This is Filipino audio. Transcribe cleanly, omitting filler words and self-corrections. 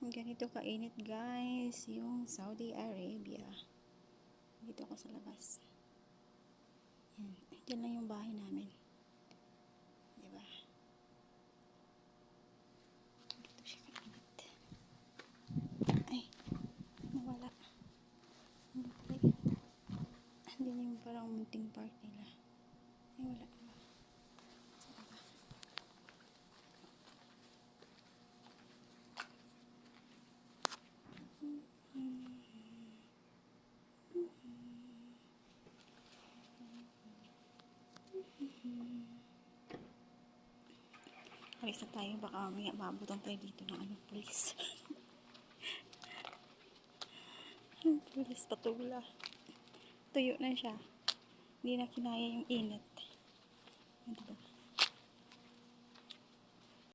Ganito kainit guys yung Saudi Arabia. Dito ako sa labas. Yan. Diyan lang yung bahay namin. Diba? Dito siya kainit. Ay, nawala. Hindi na yung parang munting park nila. Ay, wala. Alis na tayo, baka mamaya mabutan tayo dito ng pulis. Pulis patula. Tuyo na siya. Hindi na kinaya yung init. Ano ba?